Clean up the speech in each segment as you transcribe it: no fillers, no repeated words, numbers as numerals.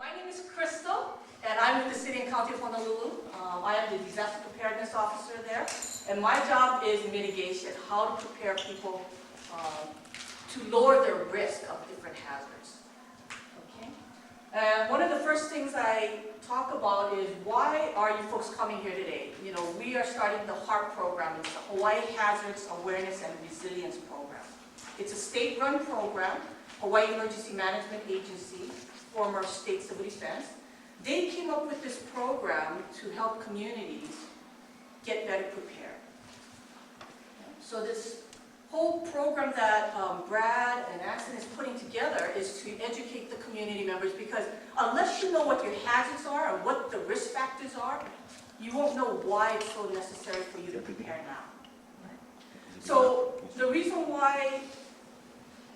My name is Crystal, and I'm with the City and County of Honolulu. I am the Disaster Preparedness Officer there, and my job is mitigation, how to prepare people to lower their risk of different hazards. Okay? And one of the first things I talk about is, why are you folks coming here today? You know, we are starting the HARP program. It's the Hawaii Hazards Awareness and Resilience Program. It's a state-run program, Hawaii Emergency Management Agency, former state civil defense. They came up with this program to help communities get better prepared. So this whole program that Brad and Axon is putting together is to educate the community members, because unless you know what your hazards are and what the risk factors are, you won't know why it's so necessary for you to prepare now. So the reason why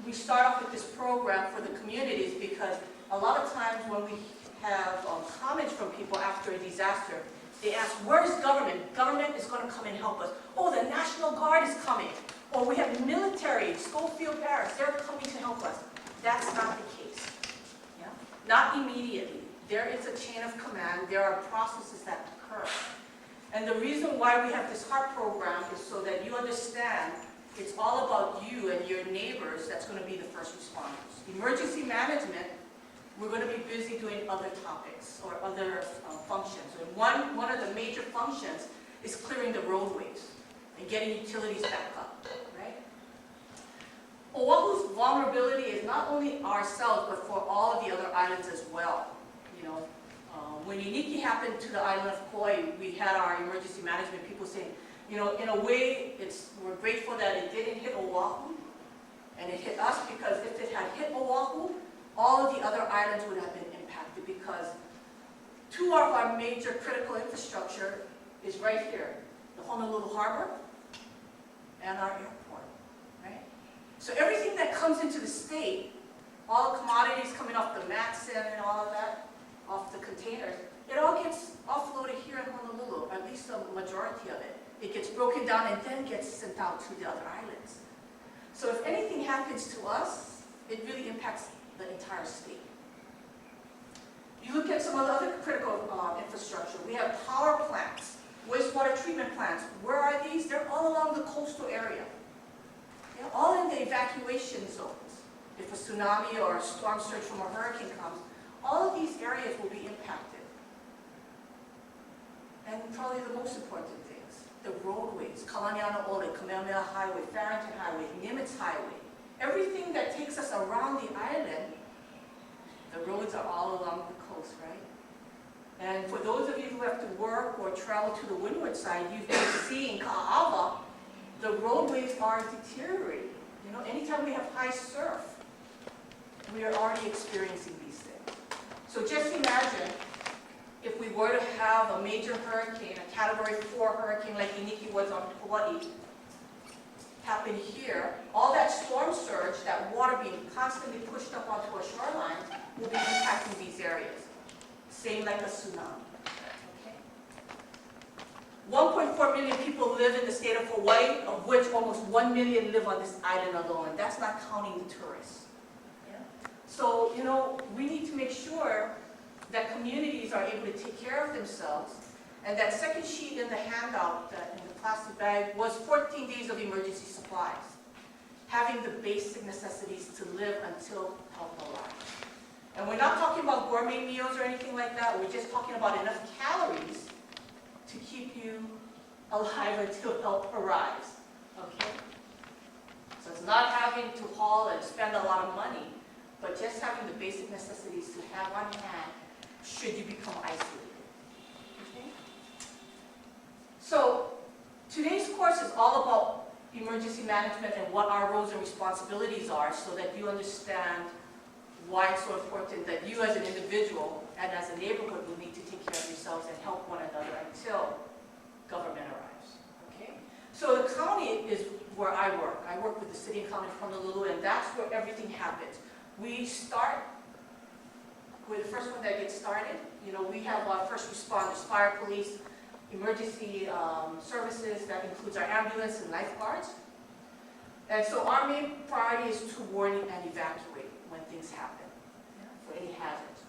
we start off with this program for the community is because a lot of times when we have comments from people after a disaster, they ask, where's government? Government is going to come and help us. Oh, the National Guard is coming. Or we have military, Schofield Barracks, they're coming to help us. That's not the case. Yeah? Not immediately. There is a chain of command. There are processes that occur. And the reason why we have this HARP program is so that you understand it's all about you and your neighbors that's going to be the first responders. Emergency management, we're going to be busy doing other topics or other functions. And one of the major functions is clearing the roadways and getting utilities back up, right? Oahu's vulnerability is not only ourselves, but for all of the other islands as well. You know, when Iniki happened to the island of Kauai, we had our emergency management people saying, you know, in a way, we're grateful that it didn't hit Oahu, and it hit us, because if it had hit Oahu, all of the other islands would have been impacted, because two of our major critical infrastructure is right here, the Honolulu Harbor and our airport, right? So everything that comes into the state, all the commodities coming off the Matson and all of that, off the containers, it all gets offloaded here in Honolulu, at least the majority of it. It gets broken down and then gets sent out to the other islands. So if anything happens to us, it really impacts the entire state. You look at some of the other critical infrastructure. We have power plants, wastewater treatment plants. Where are these? They're all along the coastal area. They're all in the evacuation zones. If a tsunami or a storm surge from a hurricane comes, all of these areas will be impacted. And probably the most important things, the roadways, Kalaniana Ole, Kamehameha Highway, Farrington Highway, Nimitz Highway. Everything that takes us around the island, the roads are all along the coast, right? And for those of you who have to work or travel to the windward side, you've been seeing Ka'ava, the roadways are deteriorating. You know, anytime we have high surf, we are already experiencing these things. So just imagine if we were to have a major hurricane, a Category 4 hurricane like Iniki was on Hawaii, happen here, all that storm surge, that water being constantly pushed up onto a shoreline, will be impacting these areas. Same like a tsunami. Okay? 1.4 million people live in the state of Hawaii, of which almost 1 million live on this island alone, and that's not counting the tourists. Yeah? So, you know, we need to make sure that communities are able to take care of themselves. And that second sheet in the handout, in the plastic bag, was 14 days of emergency supplies. Having the basic necessities to live until help arrives. And we're not talking about gourmet meals or anything like that. We're just talking about enough calories to keep you alive until help arrives. Okay? So it's not having to haul and spend a lot of money, but just having the basic necessities to have on hand should you become isolated. Okay? So today's course is all about emergency management and what our roles and responsibilities are, so that you understand why it's so important that you as an individual and as a neighborhood will need to take care of yourselves and help one another until government arrives. Okay? So the county is where I work. I work with the City and County of Honolulu, and that's where everything happens. We start with the first one that gets started. You know, we have our first responders, fire, police, emergency services. That includes our ambulance and lifeguards. And so our main priority is to warn and evacuate when things happen, for any hazards.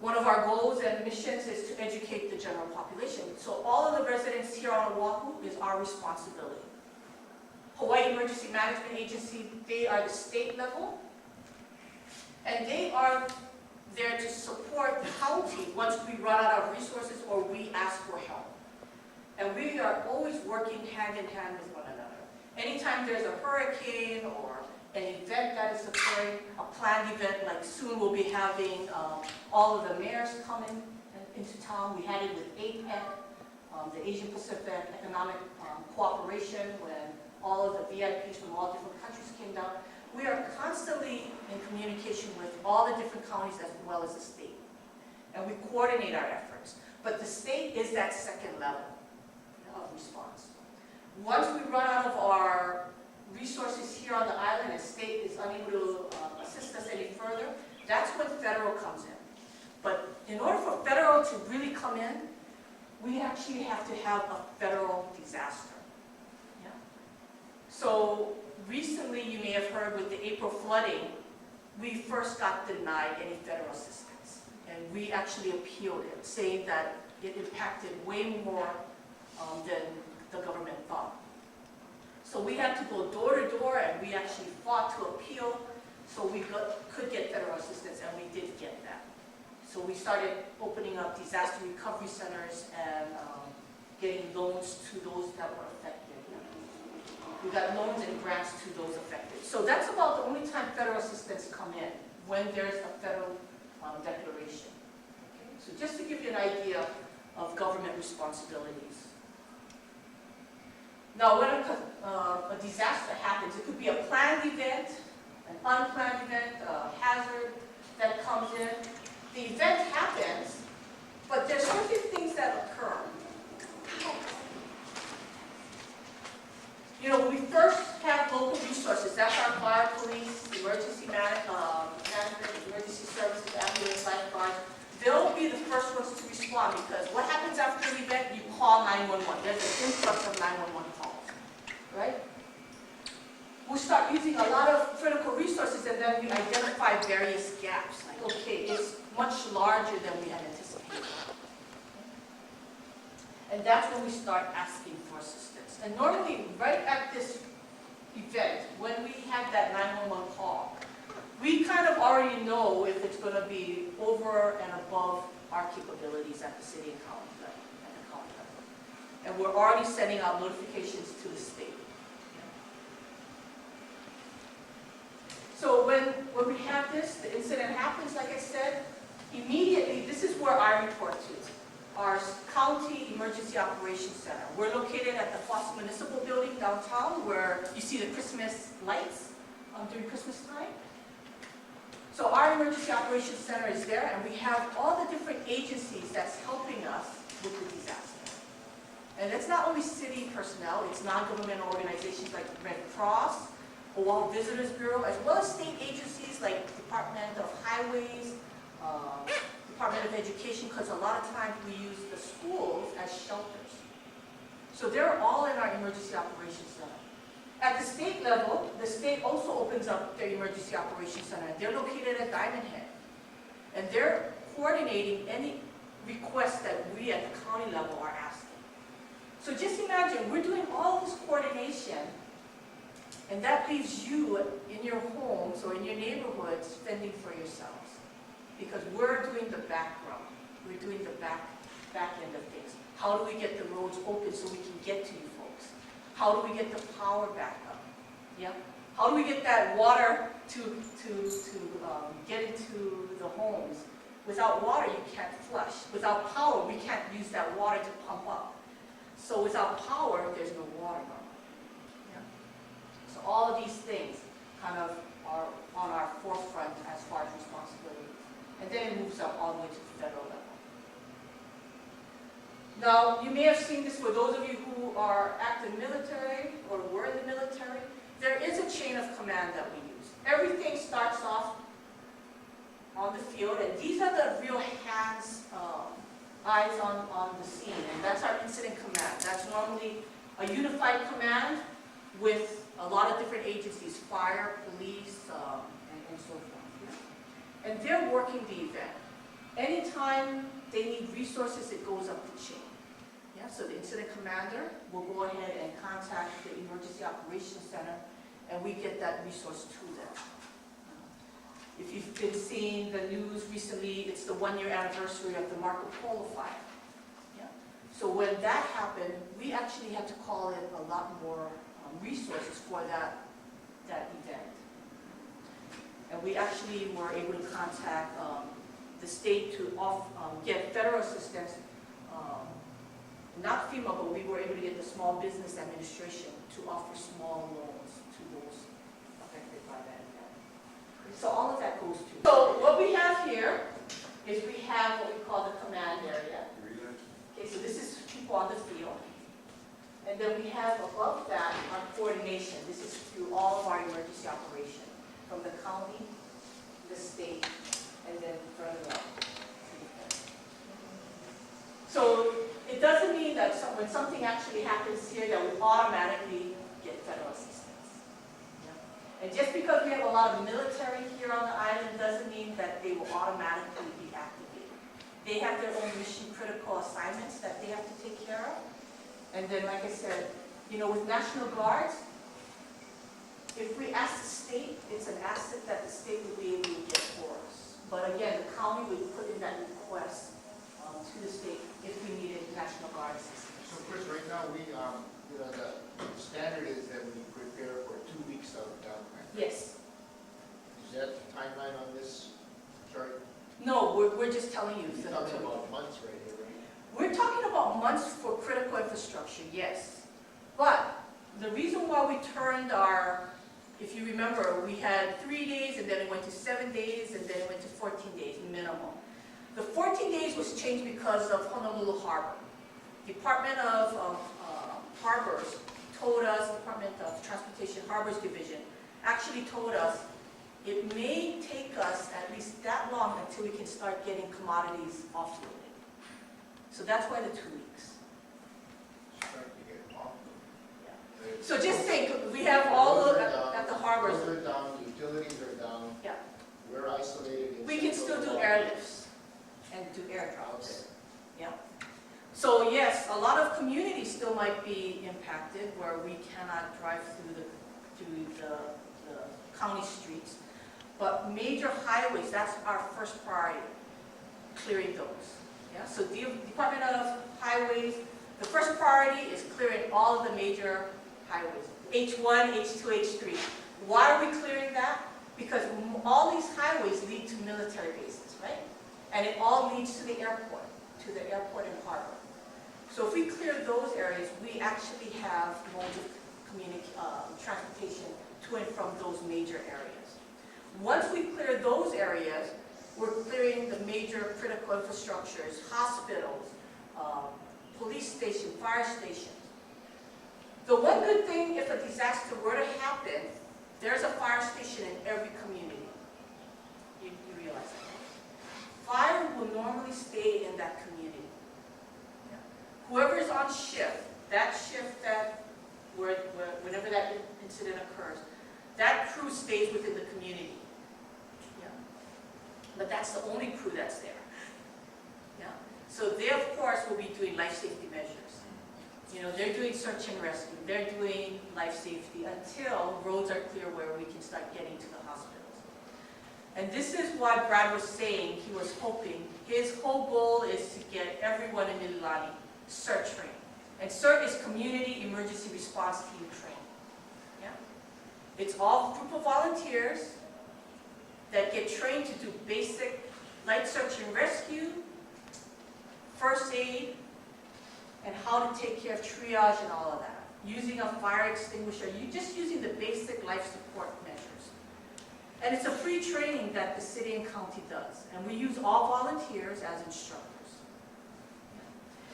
One of our goals and missions is to educate the general population. So all of the residents here on Oahu is our responsibility. Hawaii Emergency Management Agency, they are the state level, and they are there to support the county once we run out of resources or we ask for help. And we are always working hand in hand with one another. Anytime there's a hurricane or an event that is occurring, a planned event, like soon we'll be having all of the mayors coming into town. We had it with APEC, the Asian Pacific Economic Cooperation, when all of the VIPs from all different countries came down. We are constantly in communication with all the different counties as well as the state. And we coordinate our efforts. But the state is that second level of response. Once we run out of our resources here on the island and state is unable to assist us any further, that's when federal comes in. But in order for federal to really come in, we actually have to have a federal disaster. Yeah? So recently, you may have heard with the April flooding, we first got denied any federal assistance. And we actually appealed it, saying that it impacted way more than the government thought. So we had to go door to door, and we actually fought to appeal so we could get federal assistance, and we did get that. So we started opening up disaster recovery centers and getting loans to those that were affected. We got loans and grants to those affected. So that's about the only time federal assistance come in, when there's a federal declaration. Okay? So just to give you an idea of government responsibilities. Now, when a disaster happens, it could be a planned event, an unplanned event, a hazard that comes in. The event happens, but there's certain things that occur. You know, we first have local resources. That's our fire, police, emergency management, emergency services, ambulance, lifeguards. They'll be the first ones to respond, because what happens after the event? You call 911. There's an influx of 911 calls, right? We start using a lot of critical resources, and then we identify various gaps. Like, okay, it's much larger than we had anticipated. And that's when we start asking for assistance. And normally, right at this event, when we have that 911 call, we kind of already know if it's going to be over and above our capabilities at the city and county level, at the county level. And we're already sending out notifications to the state. So when we have this, the incident happens, like I said, immediately, this is where I report to. Our County Emergency Operations Center. We're located at the Foster Municipal Building downtown, where you see the Christmas lights during Christmas time. So our Emergency Operations Center is there, and we have all the different agencies that's helping us with the disaster. And it's not only city personnel, it's non-governmental organizations like Red Cross, Oahu Visitors Bureau, as well as state agencies like Department of Highways, Department of Education, because a lot of times we use the schools as shelters. So they're all in our Emergency Operations Center. At the state level, the state also opens up their Emergency Operations Center. They're located at Diamond Head. And they're coordinating any requests that we at the county level are asking. So just imagine, we're doing all this coordination, and that leaves you in your homes or in your neighborhoods fending for yourselves. Because we're doing the background. We're doing the back end of things. How do we get the roads open so we can get to you folks? How do we get the power back up? Yeah? How do we get that water to get into the homes? Without water, you can't flush. Without power, we can't use that water to pump up. So without power, there's no water. Yeah? So all of these things kind of are on our forefront as far as responsibility. And then it moves up all the way to the federal level. Now, you may have seen this for those of you who are active military or were in the military. There is a chain of command that we use. Everything starts off on the field, and these are the real hands, eyes on the scene, and that's our incident command. That's normally a unified command with a lot of different agencies, fire, police, and so forth. And they're working the event. anytime they need resources, it goes up the chain. Yeah, so the incident commander will go ahead and contact the Emergency Operations Center, and we get that resource to them. If you've been seeing the news recently, it's the 1-year anniversary of the Marco Polo fire. Yeah? So when that happened, we actually had to call in a lot more resources for that event. And we actually were able to contact the state to get federal assistance, not FEMA, but we were able to get the Small Business Administration to offer small loans to those affected by that event. So all of that goes to. So what we have here is we have what we call the command area. Okay, so this is people on the field. And then we have above that our coordination. This is through all of our emergency operations, from the county, the state, and then further up. So it doesn't mean that when something actually happens here that we automatically get federal assistance. Yeah? And just because we have a lot of military here on the island doesn't mean that they will automatically be activated. They have their own mission critical assignments that they have to take care of. And then, like I said, with National Guards, if we ask the state, it's an asset that the state would be able to get for us. But again, the county would put in that request to the state if we needed National Guard assistance. So, Chris, right now the standard is that we prepare for 2 weeks of downtime. Yes. Is that the timeline on this chart? No, we're just telling you. You're talking about months right here, right? We're talking about months for critical infrastructure, yes. But the reason why we turned if you remember, we had 3 days, and then it went to 7 days, and then it went to 14 days minimum. The 14 days was changed because of Honolulu Harbor. Department of Harbors told us, Department of Transportation Harbors Division, actually told us it may take us at least that long until we can start getting commodities offloaded. So that's why the 2 weeks. Starting to get off. Yeah. So just think, we have all of at the harbors. Roads are down, utilities are down. Yeah. We're isolated. We can still do airlifts and do airdrops. Yeah. So yes, a lot of communities still might be impacted where we cannot drive through the county streets. But major highways, that's our first priority, clearing those. Yeah? So the Department of Highways, the first priority is clearing all of the major highways, H1, H2, H3. Why are we clearing that? Because all these highways lead to military bases, right? And it all leads to the airport and harbor. So if we clear those areas, we actually have modes of transportation to and from those major areas. Once we clear those areas, we're clearing the major critical infrastructures, hospitals, police stations, fire stations. The one good thing, if a disaster were to happen, there's a fire station in every community. You realize that, right? Fire will normally stay in that community. Yeah. Whoever is on shift, whenever that incident occurs, that crew stays within the community. Yeah. But that's the only crew that's there. Yeah. So they, of course, will be doing life safety measures. They're doing search and rescue. They're doing life safety until roads are clear where we can start getting to the hospitals. And this is why Brad was saying he was hoping, his whole goal is to get everyone in Mililani CERT trained. And CERT is Community Emergency Response Team trained. Yeah? It's all a group of volunteers that get trained to do basic light search and rescue, first aid, and how to take care of triage and all of that. Using a fire extinguisher, just using the basic life support measures. And it's a free training that the city and county does. And we use all volunteers as instructors.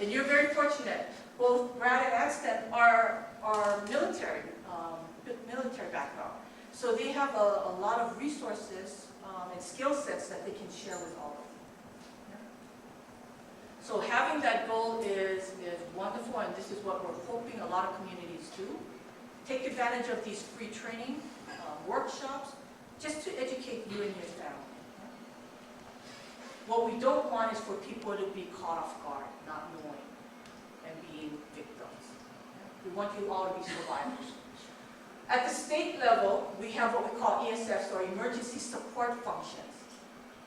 And you're very fortunate. Both Brad and Aston are military background. So they have a lot of resources and skill sets that they can share with all of you. Yeah. So having that goal is wonderful, and this is what we're hoping a lot of communities do. Take advantage of these free training workshops just to educate you and your family. What we don't want is for people to be caught off guard, not knowing, and being victims. We want you all to be survivors. At the state level, we have what we call ESFs, or emergency support functions.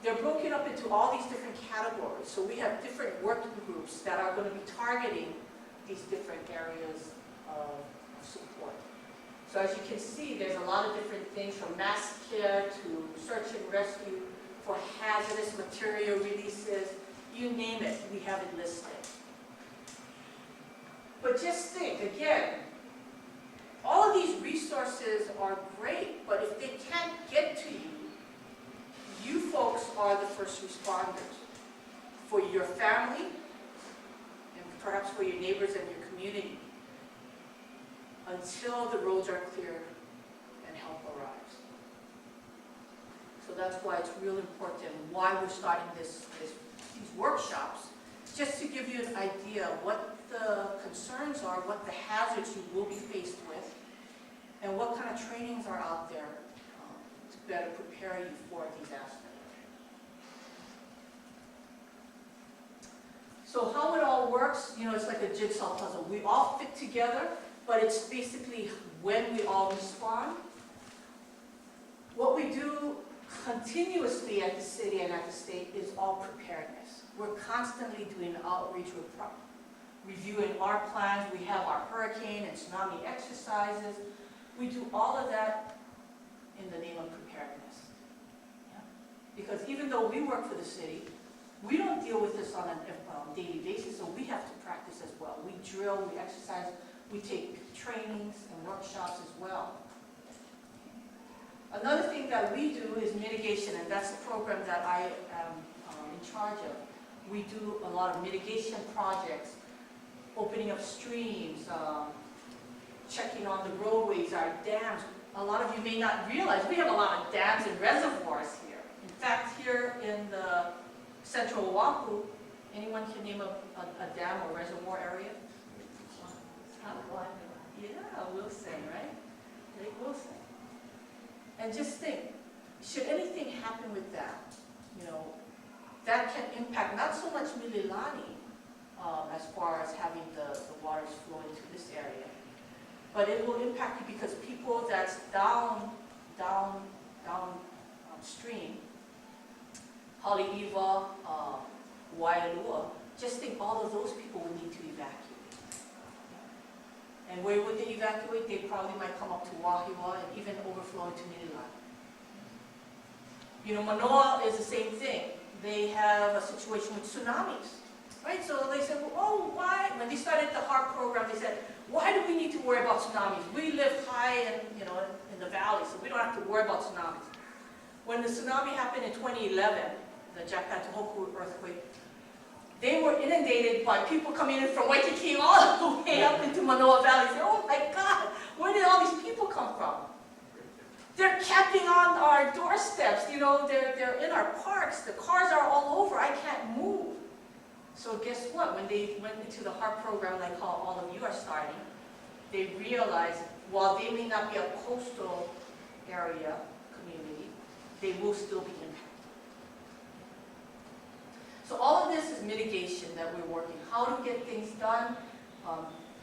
They're broken up into all these different categories. So we have different working groups that are going to be targeting these different areas of support. So as you can see, there's a lot of different things from mass care to search and rescue, for hazardous material releases, you name it, we have it listed. But just think, again, all of these resources are great, but if they can't get to you, you folks are the first responders for your family and perhaps for your neighbors and your community until the roads are cleared and help arrives. So that's why it's real important why we're starting these workshops, just to give you an idea of what the concerns are, what the hazards you will be faced with, and what kind of trainings are out there to better prepare you for these aspects. So how it all works, it's like a jigsaw puzzle. We all fit together, but it's basically when we all respond. What we do continuously at the city and at the state is all preparedness. We're constantly doing outreach, we're reviewing our plans, we have our hurricane and tsunami exercises. We do all of that in the name of preparedness. Yeah? Because even though we work for the city, we don't deal with this on a daily basis, so we have to practice as well. We drill, we exercise, we take trainings and workshops as well. Another thing that we do is mitigation, and that's the program that I am in charge of. We do a lot of mitigation projects, opening up streams, checking on the roadways, our dams. A lot of you may not realize we have a lot of dams and reservoirs here. In fact, here in the central Oahu, anyone can name a dam or reservoir area? Yeah, Wilson, right? Lake Wilson. And just think, should anything happen with that, that can impact not so much Mililani as far as having the waters flow into this area, but it will impact you because people that's downstream, Haleiwa, Waialua, just think all of those people would need to evacuate. And where would they evacuate? They probably might come up to Wahiwa and even overflow into Mililani. Manoa is the same thing. They have a situation with tsunamis, right? So they said, well, oh, why? When they started the HARP program, they said, why do we need to worry about tsunamis? We live high in the valley, so we don't have to worry about tsunamis. When the tsunami happened in 2011, the Japan Tohoku earthquake, they were inundated by people coming in from Waikiki all the way up into Manoa Valley. They said, oh my God, where did all these people come from? They're camping on our doorsteps, they're in our parks, the cars are all over, I can't move. So guess what, when they went into the HARP program like how all of you are starting, they realized while they may not be a coastal area community, they will still be impacted. So all of this is mitigation that we're working, how to get things done,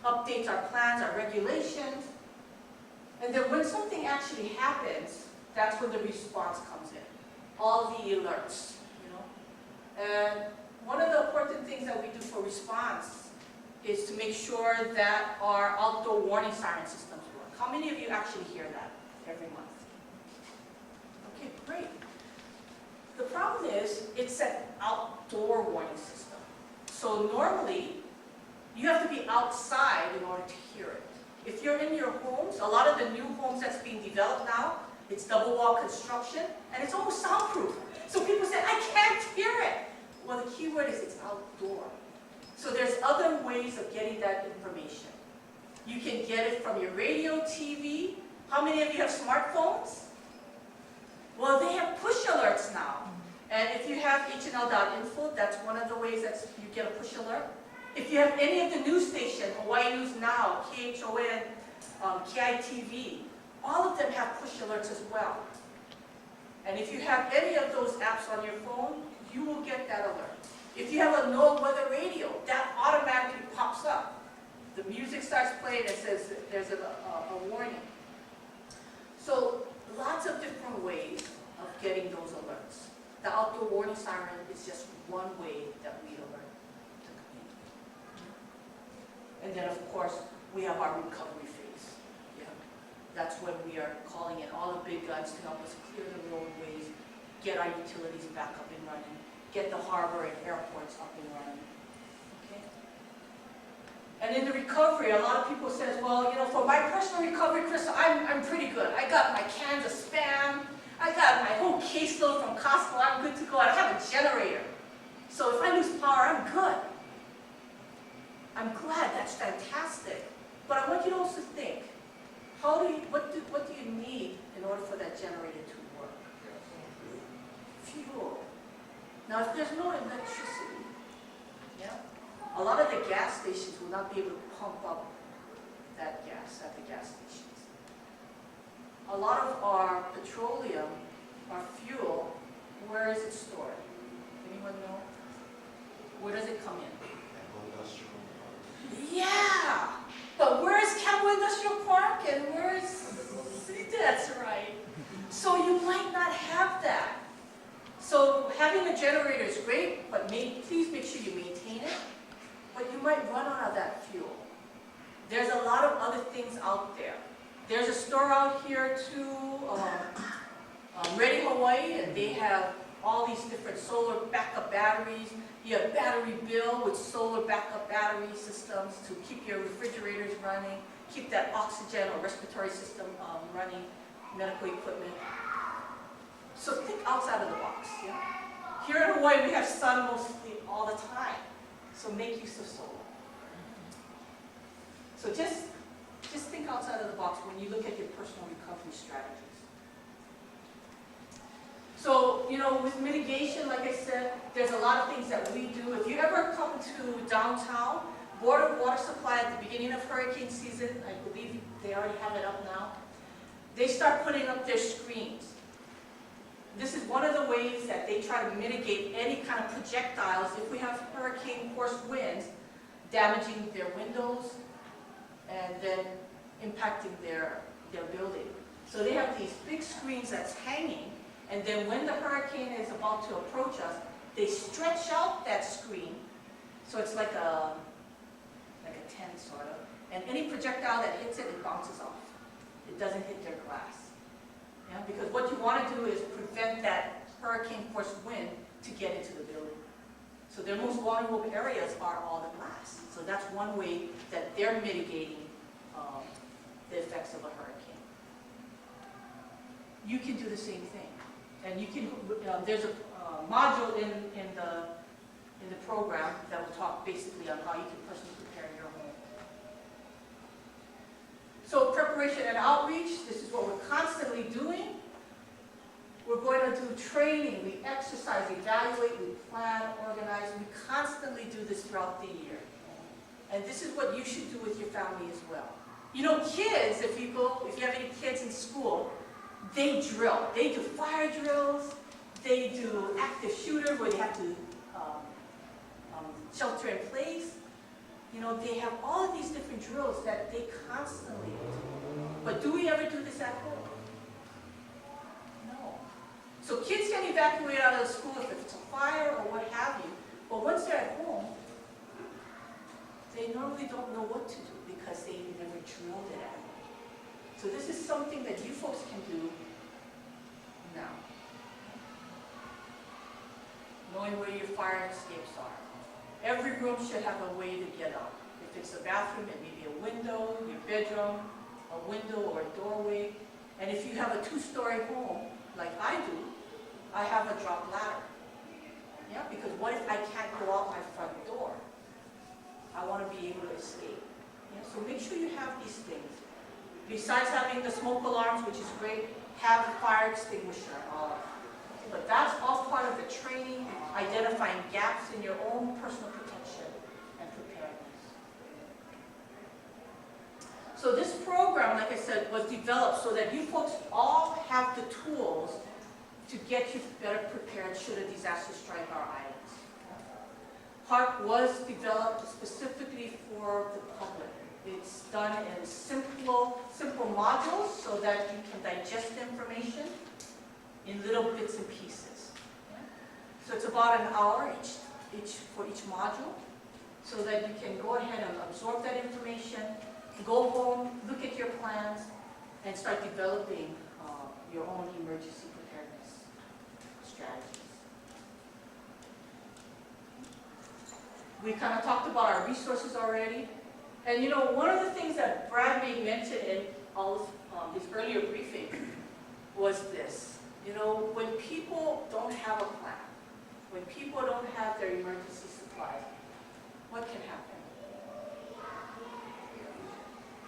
updates our plans, our regulations, and then when something actually happens, that's when the response comes in. All the alerts, And one of the important things that we do for response is to make sure that our outdoor warning siren systems work. How many of you actually hear that every month? Okay, great. The problem is, it's an outdoor warning system. So normally, you have to be outside in order to hear it. If you're in your homes, a lot of the new homes that's being developed now, it's double wall construction, and it's almost soundproof. So people say, I can't hear it. Well, the key word is it's outdoor. So there's other ways of getting that information. You can get it from your radio, TV. How many of you have smartphones? Well, they have push alerts now. And if you have hnl.info, that's one of the ways that you get a push alert. If you have any of the news stations, Hawaii News Now, KHON, KITV, all of them have push alerts as well. And if you have any of those apps on your phone, you will get that alert. If you have a no-weather radio, that automatically pops up. The music starts playing and says there's a warning. So lots of different ways of getting those alerts. The outdoor warning siren is just one way that we alert the community. And then, of course, we have our recovery phase. Yeah. That's when we are calling in all the big guns to help us clear the roadways, get our utilities back up and running, get the harbor and airports up and running. Okay? And in the recovery, a lot of people says, well, you know, for my personal recovery, Chris, I'm pretty good. I got my cans of Spam. I got my whole caseload from Costco. I'm good to go. I have a generator. So if I lose power, I'm good. I'm glad. That's fantastic. But I want you to also think, what do you need in order for that generator to work? Fuel. Now, if there's no electricity, yeah, a lot of the gas stations will not be able to pump up that gas at the gas stations. A lot of our petroleum, our fuel, where is it stored? Anyone know? Where does it come in? Yeah! But where is Campbell Industrial Park and where is... That's right. So you might not have that. So having a generator is great, but please make sure you maintain it. But you might run out of that fuel. There's a lot of other things out there. There's a store out here too, Ready Hawaii, and they have all these different solar backup batteries. You have Battery Bill with solar backup battery systems to keep your refrigerators running, keep that oxygen or respiratory system running, medical equipment. So think outside of the box. Yeah? Here in Hawaii, we have sun mostly all the time, so make use of solar. So just think outside of the box when you look at your personal recovery strategies. So, you know, with mitigation, like I said, there's a lot of things that we do. If you ever come to downtown, Board of Water Supply at the beginning of hurricane season, I believe they already have it up now, they start putting up their screens. This is one of the ways that they try to mitigate any kind of projectiles if we have hurricane force winds damaging their windows and then impacting their building. So they have these big screens that's hanging, and then when the hurricane is about to approach us, they stretch out that screen, so it's like a tent sort of, and any projectile that hits it, it bounces off. It doesn't hit their glass. Yeah? Because what you want to do is prevent that hurricane force wind to get into the building. So their most vulnerable areas are all the glass. So that's one way that they're mitigating the effects of a hurricane. You can do the same thing. And you can, there's a module in the program that will talk basically on how you can personally prepare your home. So preparation and outreach, this is what we're constantly doing. We're going to do training, we exercise, evaluate, we plan, organize. We constantly do this throughout the year. And this is what you should do with your family as well. You know, kids, if you have any kids in school, they drill. They do fire drills. They do active shooter where they have to shelter in place. You know, they have all of these different drills that they constantly do. But do we ever do this at home? No. So kids can evacuate out of the school if it's a fire or what have you. But once they're at home, they normally don't know what to do because they never drilled it at home. So this is something that you folks can do now. Knowing where your fire escapes are. Every room should have a way to get out. If it's a bathroom, it may be a window, your bedroom, a window or a doorway. And if you have a two-story home, like I do, I have a drop ladder. Yeah, because what if I can't go out my front door? I want to be able to escape. Yeah, so make sure you have these things. Besides having the smoke alarms, which is great, have a fire extinguisher. But that's all part of the training, identifying gaps in your own personal protection and preparedness. So this program, like I said, was developed so that you folks all have the tools to get you better prepared should a disaster strike our islands. HARP was developed specifically for the public. It's done in simple modules so that you can digest the information in little bits and pieces. So it's about an hour for each module, so that you can go ahead and absorb that information, go home, look at your plans, and start developing your own emergency preparedness strategies. We kind of talked about our resources already. And you know, one of the things that Brad made mention in all of his earlier briefing was this. You know, when people don't have a plan, when people don't have their emergency supplies, what can happen?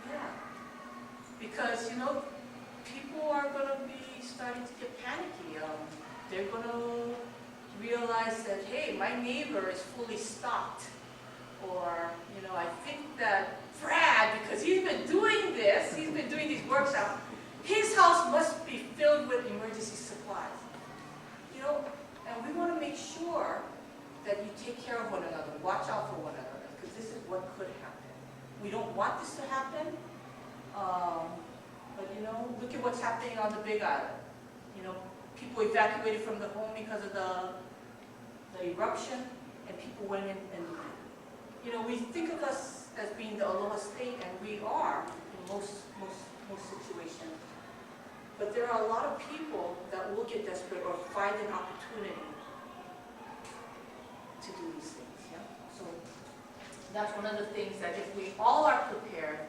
Yeah. Because, you know, people are going to be starting to get panicky. They're going to realize that, hey, my neighbor is fully stocked. Or, you know, I think that Brad, because he's been doing this, he's been doing these workshops, his house must be filled with emergency supplies. You know, and we want to make sure that you take care of one another, watch out for one another, because this is what could happen. We don't want this to happen, but you know, look at what's happening on the Big Island. You know, people evacuated from the home because of the eruption, and people went in and, you know, we think of us as being the Aloha State, and we are in most situations. But there are a lot of people that will get desperate or find an opportunity to do these things. Yeah? So that's one of the things that if we all are prepared,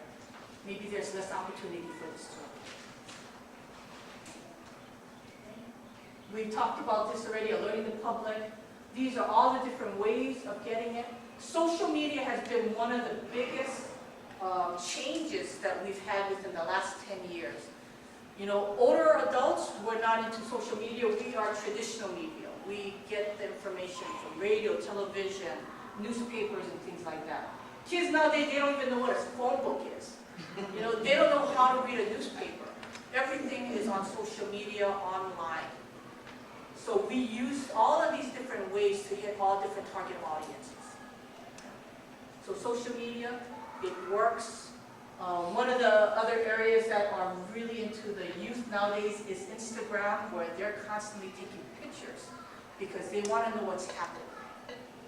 maybe there's less opportunity for this to happen. We've talked about this already, alerting the public. These are all the different ways of getting it. Social media has been one of the biggest changes that we've had within the last 10 years. You know, older adults, we're not into social media. We are traditional media. We get the information from radio, television, newspapers, and things like that. Kids nowadays, they don't even know what a phone book is. You know, they don't know how to read a newspaper. Everything is on social media, online. So we use all of these different ways to hit all different target audiences. So social media, it works. One of the other areas that are really into the youth nowadays is Instagram, where they're constantly taking pictures because they want to know what's happening.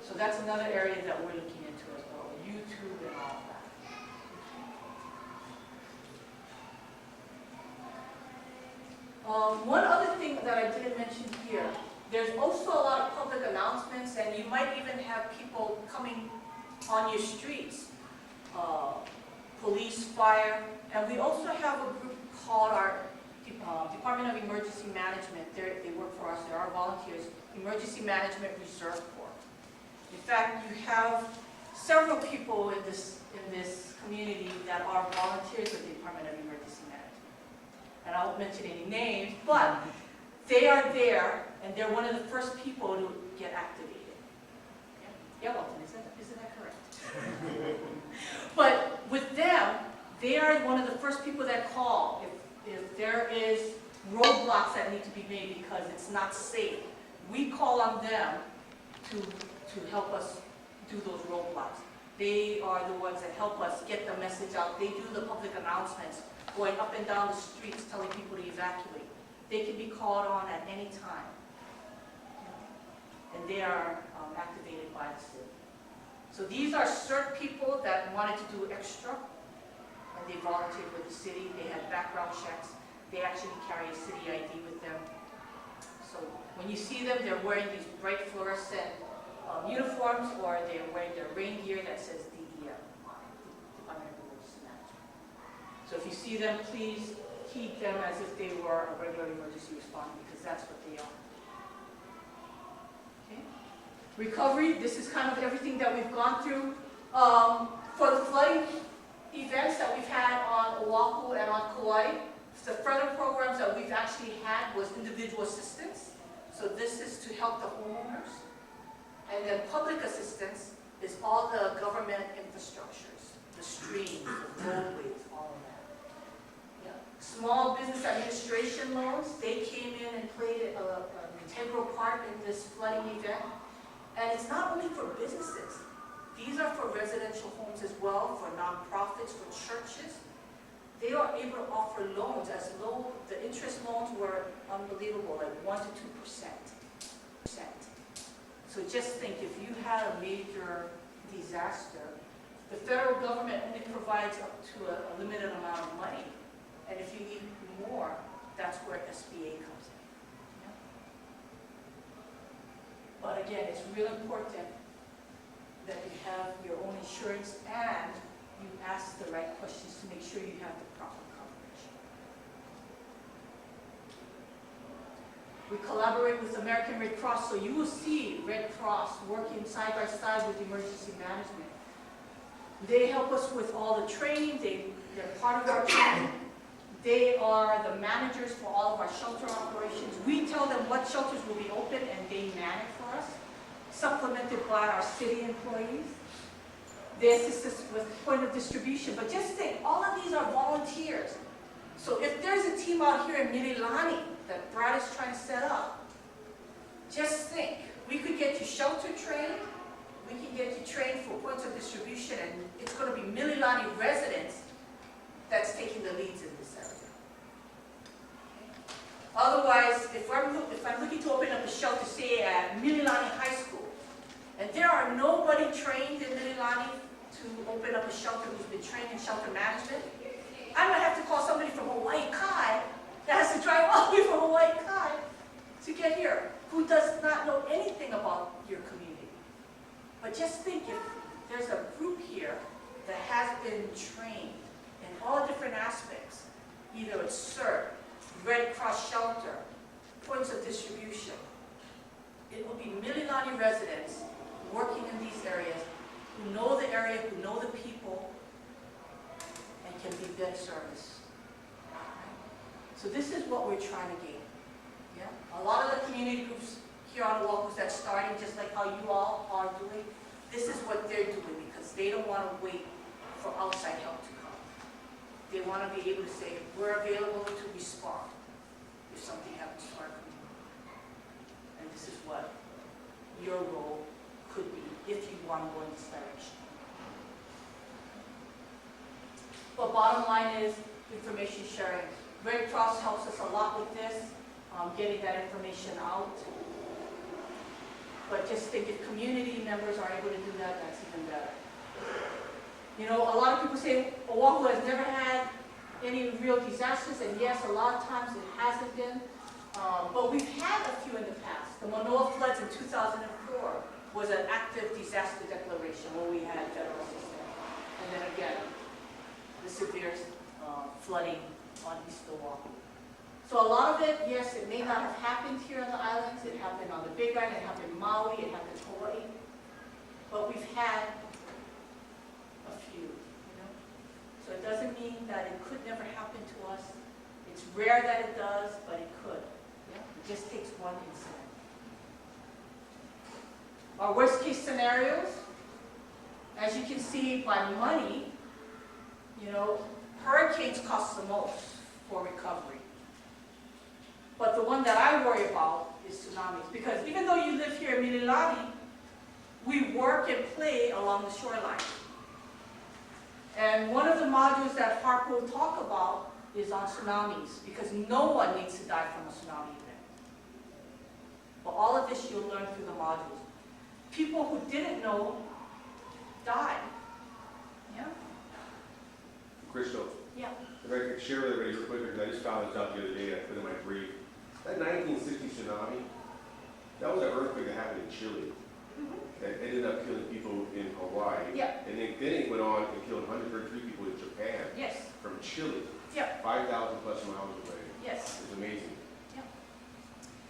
So that's another area that we're looking into as well, YouTube and all of that. One other thing that I didn't mention here, there's also a lot of public announcements, and you might even have people coming on your streets. Police, fire, and we also have a group called our Department of Emergency Management. They work for us, they're our volunteers, Emergency Management Reserve Corps. In fact, you have several people in this community that are volunteers with the Department of Emergency Management. And I won't mention any names, but they are there, and they're one of the first people to get activated. Yeah, Walton, isn't that correct? But with them, they are one of the first people that call if there is roadblocks that need to be made because it's not safe. We call on them to help us do those roadblocks. They are the ones that help us get the message out. They do the public announcements, going up and down the streets, telling people to evacuate. They can be called on at any time. And they are activated by the city. So these are CERT people that wanted to do extra, and they volunteered with the city. They had background checks. They actually carry a city ID with them. So when you see them, they're wearing these bright fluorescent uniforms, or they're wearing their rain gear that says DEM on it, Department of Emergency Management. So if you see them, please keep them as if they were a regular emergency responder, because that's what they are. Recovery, this is kind of everything that we've gone through. For the flooding events that we've had on Oahu and on Kauai, the further programs that we've actually had was individual assistance. So this is to help the homeowners. And then public assistance is all the government infrastructures, the streams, the roadways, all of that. Yeah. Small business administration loans, they came in and played an integral part in this flooding event. And it's not only for businesses. These are for residential homes as well, for nonprofits, for churches. They are able to offer loans as low, the interest loans were unbelievable, like 1 to 2%. So just think, if you had a major disaster, the federal government only provides up to a limited amount of money. And if you need more, that's where SBA comes in. Yeah? But again, it's really important that you have your own insurance and you ask the right questions to make sure you have the proper coverage. We collaborate with American Red Cross, so you will see Red Cross working side by side with emergency management. They help us with all the training, they're part of our training. They are the managers for all of our shelter operations. We tell them what shelters will be open and they manage for us, supplemented by our city employees. They assist us with point of distribution. But just think, all of these are volunteers. So if there's a team out here in Mililani that Brad is trying to set up, just think, we could get you shelter trained, we can get you trained for points of distribution, and it's going to be Mililani residents that's taking the leads in this area. Otherwise, if I'm looking to open up a shelter, say at Mililani High School, and there are nobody trained in Mililani to open up a shelter who's been trained in shelter management, I might have to call somebody from Hawaii Kai that has to drive all the way from Hawaii Kai to get here, who does not know anything about your community. But just think, if there's a group here that has been trained in all different aspects, either it's CERT, Red Cross Shelter, points of distribution, it will be Mililani residents working in these areas who know the area, who know the people, and can be better service. So this is what we're trying to gain. Yeah? A lot of the community groups here on Oahu that's starting, just like how you all are doing, this is what they're doing because they don't want to wait for outside help to come. They want to be able to say, we're available to respond if something happens to our community. And this is what your role could be if you want to go in this direction. But bottom line is information sharing. Red Cross helps us a lot with this, getting that information out. But just think, if community members are able to do that, that's even better. You know, a lot of people say Oahu has never had any real disasters, and yes, a lot of times it hasn't been. But we've had a few in the past. The Manoa floods in 2004 was an active disaster declaration where we had federal assistance. And then again, the severe flooding on East Oahu. So a lot of it, yes, it may not have happened here on the islands. It happened on the Big Island, it happened in Maui, it happened in Hawaii. But we've had a few, you know. So it doesn't mean that it could never happen to us. It's rare that it does, but it could. Yeah? It just takes one incident. Our worst case scenarios, as you can see by money, you know, hurricanes cost the most for recovery. But the one that I worry about is tsunamis, because even though you live here in Mililani, we work and play along the shoreline. And one of the modules that HARP will talk about is on tsunamis, because no one needs to die from a tsunami event. But all of this you'll learn through the modules. People who didn't know died. Yeah? Crystal, Yeah. if I could share with everybody real quick, because I just found this out the other day, I put in my brief. That 1960 tsunami, that was an earthquake that happened in Chile. That ended up killing people in Hawaii. Yeah. And then it went on and killed 133 people in Japan. Yes. From Chile. Yeah. 5,000 plus miles away. Yes. It's amazing. Yeah.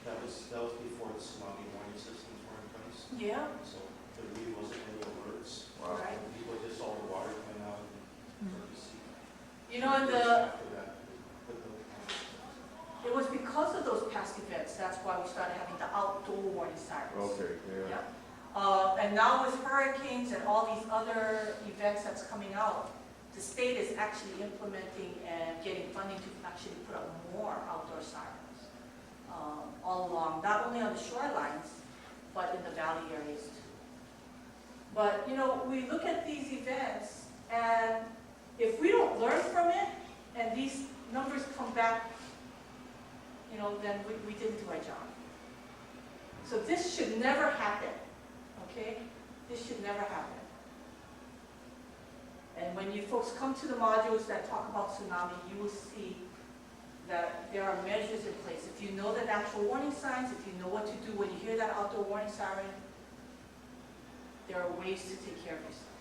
That was before the tsunami warning systems were in place. Yeah. So there really wasn't any alerts. Wow. Right. People just saw the water coming out and You know, in the after that, put the it was because of those past events, that's why we started having the outdoor warning sirens. Okay, yeah. Yeah. And now with hurricanes and all these other events that's coming out, the state is actually implementing and getting funding to actually put up more outdoor sirens all along, not only on the shorelines, but in the valley areas too. But, you know, we look at these events, and if we don't learn from it, and these numbers come back, you know, then we didn't do our job. So this should never happen, okay? This should never happen. And when you folks come to the modules that talk about tsunami, you will see that there are measures in place. If you know the natural warning signs, if you know what to do when you hear that outdoor warning siren, there are ways to take care of yourself.